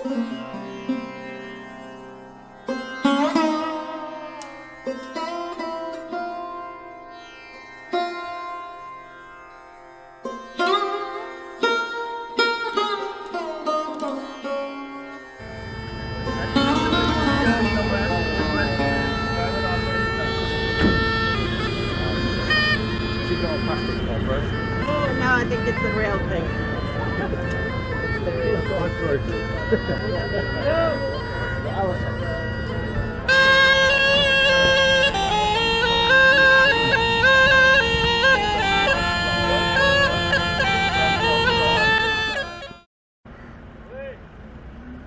I think it's the real thing.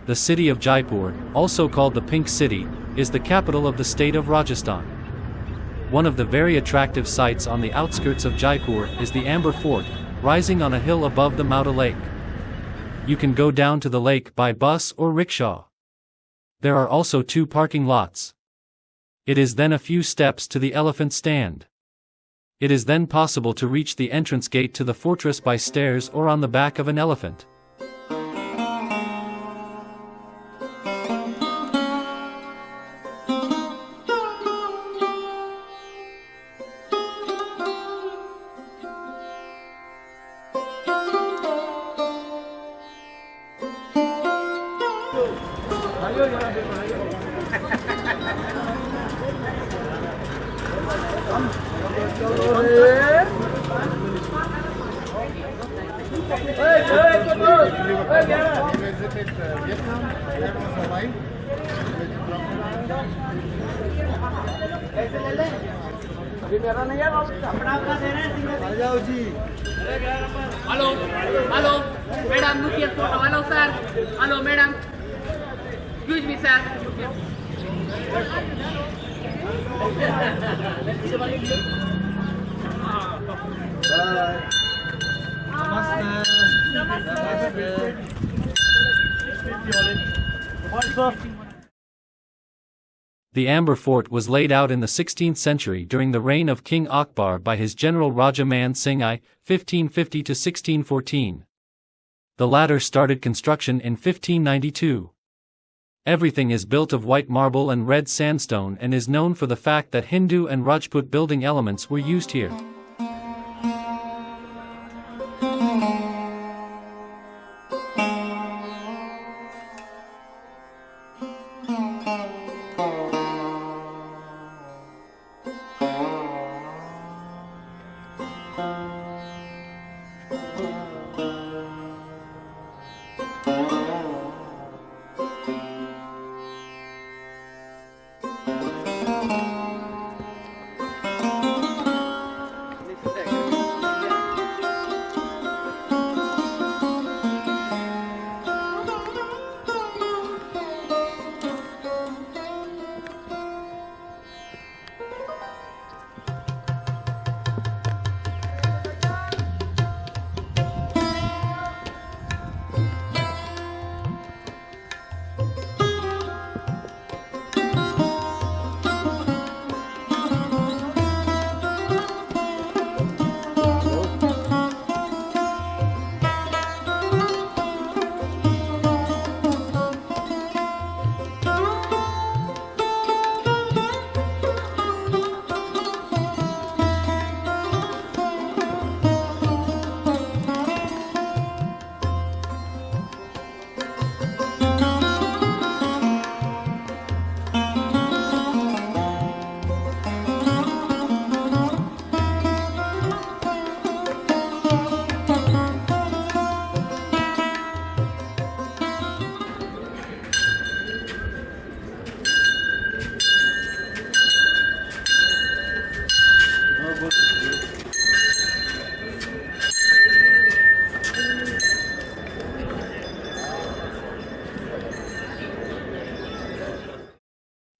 The city of Jaipur, also called the Pink City, is the capital of the state of Rajasthan. One of the very attractive sights on the outskirts of Jaipur is the Amber Fort, rising on a hill above the Mauda Lake. You can go down to the lake by bus or rickshaw. There are also 2 parking lots. It is then a few steps to the elephant stand. It is then possible to reach the entrance gate to the fortress by stairs or on the back of an elephant. Hello, hello, madam, look here photo. Hello, sir. Hello, madam. Excuse me, sir. The Amber Fort was laid out in the 16th century during the reign of King Akbar by his general Raja Man Singh I, 1550 to 1614. The latter started construction in 1592. Everything is built of white marble and red sandstone and is known for the fact that Hindu and Rajput building elements were used here.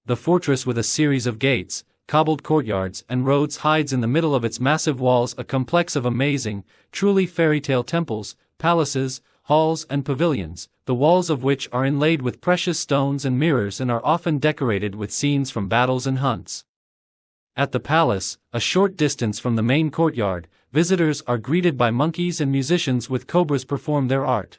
The fortress, with a series of gates, cobbled courtyards and roads, hides in the middle of its massive walls a complex of amazing, truly fairy tale temples, palaces, halls and pavilions, the walls of which are inlaid with precious stones and mirrors and are often decorated with scenes from battles and hunts. At the palace, a short distance from the main courtyard, visitors are greeted by monkeys and musicians with cobras perform their art.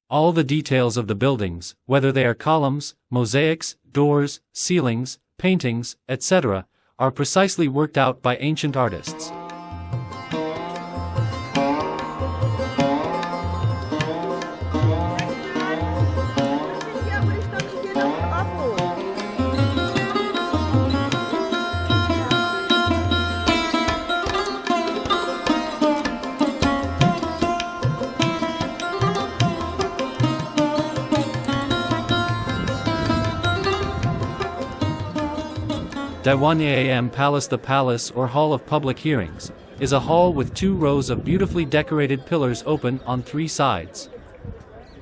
All the details of the buildings, whether they are columns, mosaics, doors, ceilings, paintings, etc., are precisely worked out by ancient artists. Diwaan-e-Aam Palace. The palace or hall of public hearings is a hall with 2 rows of beautifully decorated pillars open on 3 sides.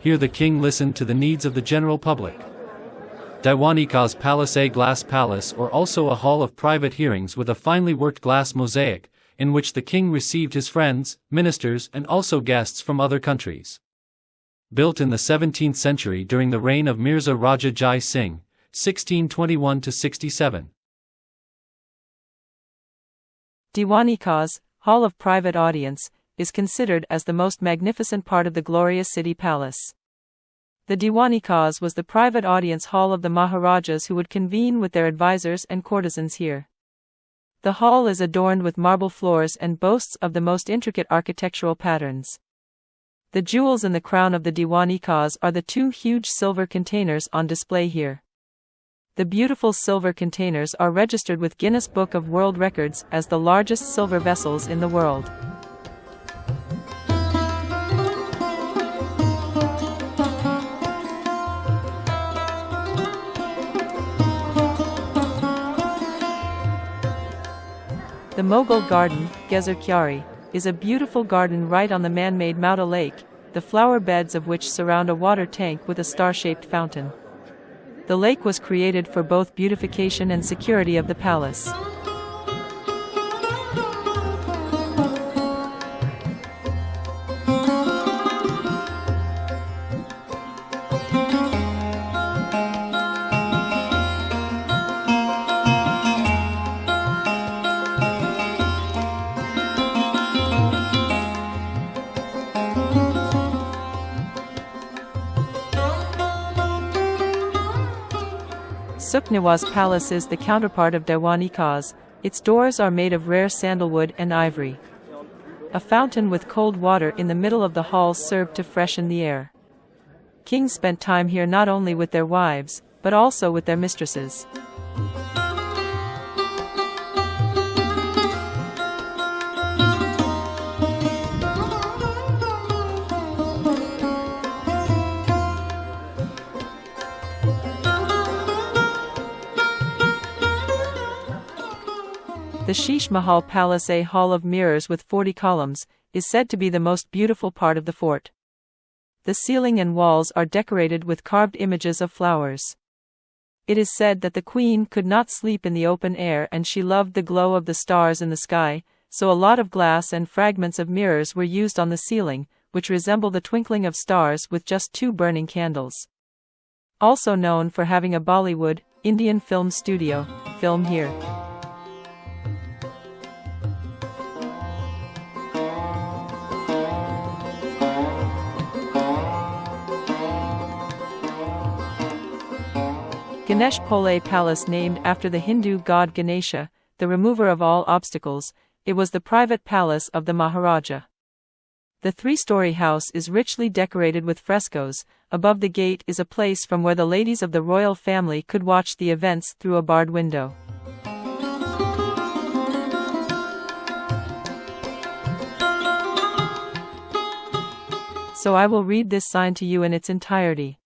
Here the king listened to the needs of the general public. Diwan-e-Khas Palace. A glass palace or also a hall of private hearings with a finely worked glass mosaic, in which the king received his friends, ministers and also guests from other countries. Built in the 17th century during the reign of Mirza Raja Jai Singh, 1621–67. Diwan-e-Khas, Hall of Private Audience, is considered as the most magnificent part of the glorious city palace. The Diwan-e-Khas was the private audience hall of the Maharajas who would convene with their advisors and courtesans here. The hall is adorned with marble floors and boasts of the most intricate architectural patterns. The jewels in the crown of the Diwan-e-Khas are the 2 huge silver containers on display here. The beautiful silver containers are registered with Guinness Book of World Records as the largest silver vessels in the world. The Mughal Garden, Jaigarh, is a beautiful garden right on the man-made Mauda Lake, the flower beds of which surround a water tank with a star-shaped fountain. The lake was created for both beautification and security of the palace. Sukniwas Palace is the counterpart of Diwan-e-Khas. Its doors are made of rare sandalwood and ivory. A fountain with cold water in the middle of the hall served to freshen the air. Kings spent time here not only with their wives, but also with their mistresses. The Sheesh Mahal Palace, a hall of mirrors with 40 columns, is said to be the most beautiful part of the fort. The ceiling and walls are decorated with carved images of flowers. It is said that the queen could not sleep in the open air and she loved the glow of the stars in the sky, so a lot of glass and fragments of mirrors were used on the ceiling, which resemble the twinkling of stars with just 2 burning candles. Also known for having a Bollywood, Indian film studio, film here. Ganesh Pole Palace, named after the Hindu god Ganesha, the remover of all obstacles, it was the private palace of the Maharaja. The 3-story house is richly decorated with frescoes. Above the gate is a place from where the ladies of the royal family could watch the events through a barred window. So I will read this sign to you in its entirety.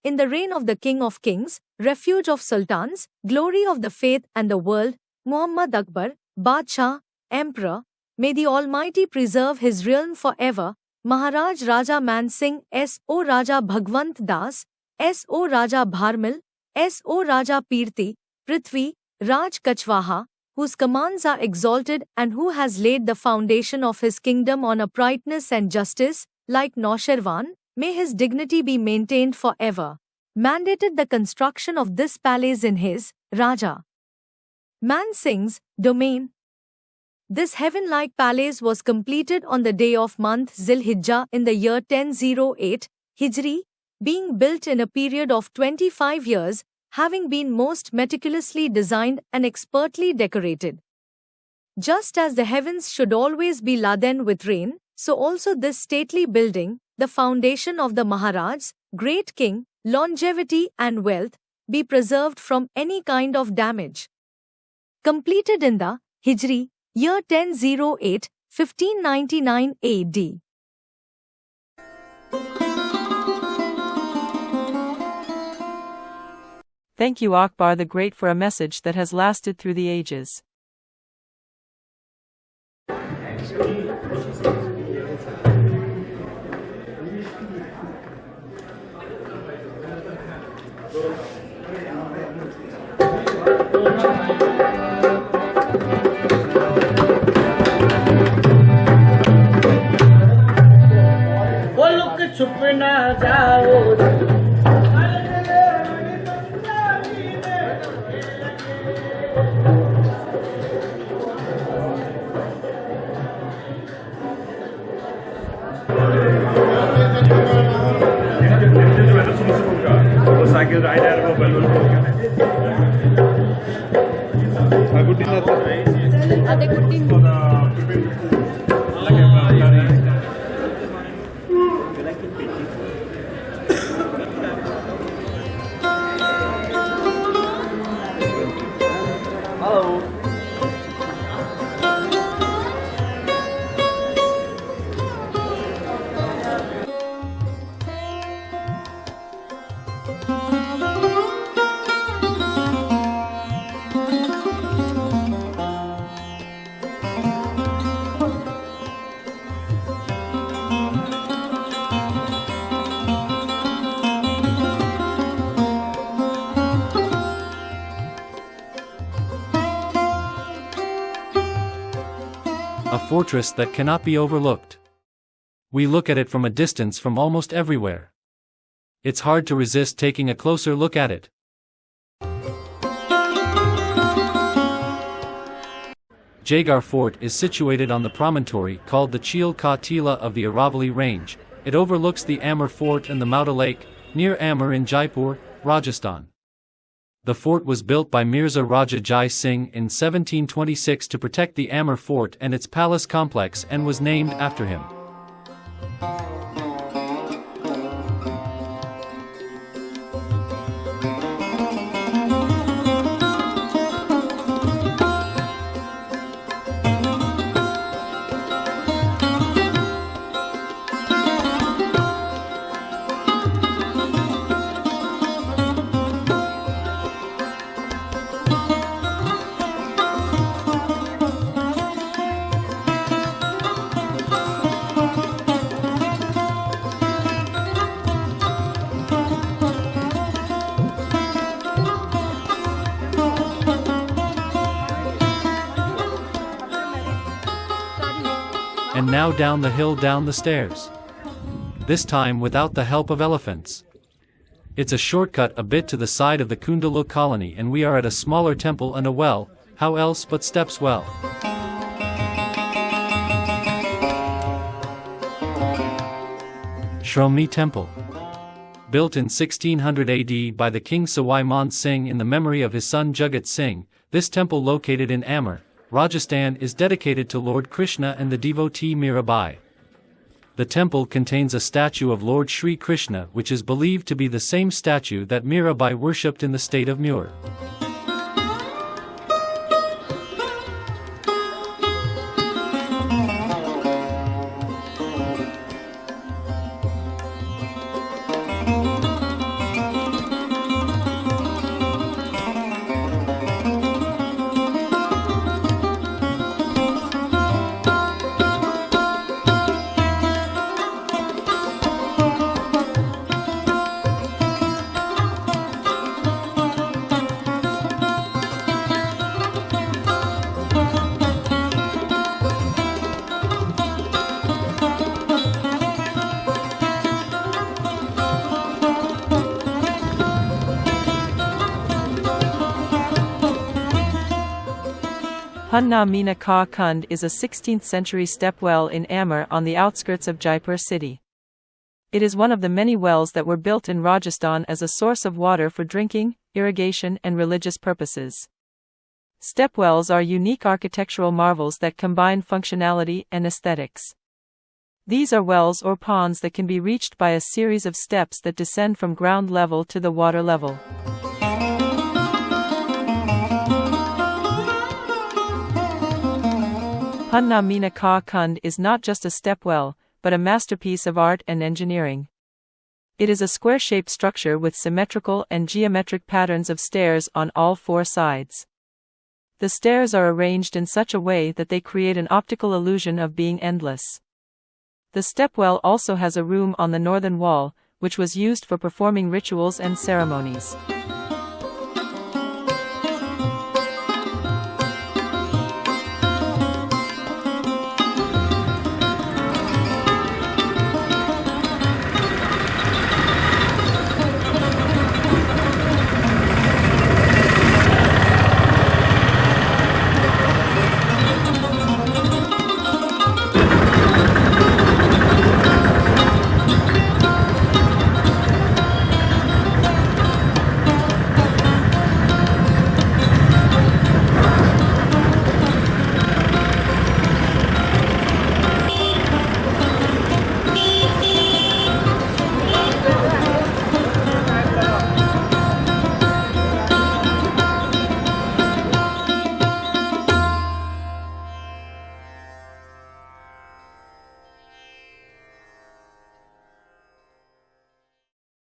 In the reign of the King of Kings, refuge of sultans, glory of the faith and the world, Muhammad Akbar, Badshah, Emperor, may the Almighty preserve his realm forever, Maharaj Raja Man Singh S.O. Raja Bhagwant Das, S.O. Raja Bharmil, S.O. Raja Pirti, Prithvi, Raj Kachwaha, whose commands are exalted and who has laid the foundation of his kingdom on uprightness and justice, like Naushirwan, may his dignity be maintained forever, mandated the construction of this palace in his, Raja Man Singh's, domain. This heaven-like palace was completed on the day of month Zil-Hijjah in the year 1008 Hijri, being built in a period of 25 years, having been most meticulously designed and expertly decorated. Just as the heavens should always be laden with rain, so also this stately building, the foundation of the Maharaj's great king, longevity and wealth, be preserved from any kind of damage. Completed in the Hijri, year 1008, 1599 AD. Thank you, Akbar the Great, for a message that has lasted through the ages. वो लोग छुप ना जाओ cycle rider वो balloon अदे गुड्डी A fortress that cannot be overlooked. We look at it from a distance from almost everywhere. It's hard to resist taking a closer look at it. Jaigarh Fort is situated on the promontory called the Chil Ka Tila of the Aravalli Range. It overlooks the Amber Fort and the Mauda Lake, near Amber in Jaipur, Rajasthan. The fort was built by Mirza Raja Jai Singh in 1726 to protect the Amber Fort and its palace complex and was named after him. And now down the hill, down the stairs. This time without the help of elephants. It's a shortcut a bit to the side of the Kundaluk colony and we are at a smaller temple and a well, how else but steps well. Shiromani Temple. Built in 1600 AD by the King Sawai Man Singh in the memory of his son Jagat Singh, this temple located in Amber, Rajasthan is dedicated to Lord Krishna and the devotee Mirabai. The temple contains a statue of Lord Sri Krishna which is believed to be the same statue that Mirabai worshipped in the state of Muir. Meena Ka Kund is a 16th century step well in Amber on the outskirts of Jaipur city. It is one of the many wells that were built in Rajasthan as a source of water for drinking, irrigation and religious purposes. Step wells are unique architectural marvels that combine functionality and aesthetics. These are wells or ponds that can be reached by a series of steps that descend from ground level to the water level. Meena Ka Kund is not just a step well, but a masterpiece of art and engineering. It is a square-shaped structure with symmetrical and geometric patterns of stairs on all four sides. The stairs are arranged in such a way that they create an optical illusion of being endless. The stepwell also has a room on the northern wall, which was used for performing rituals and ceremonies.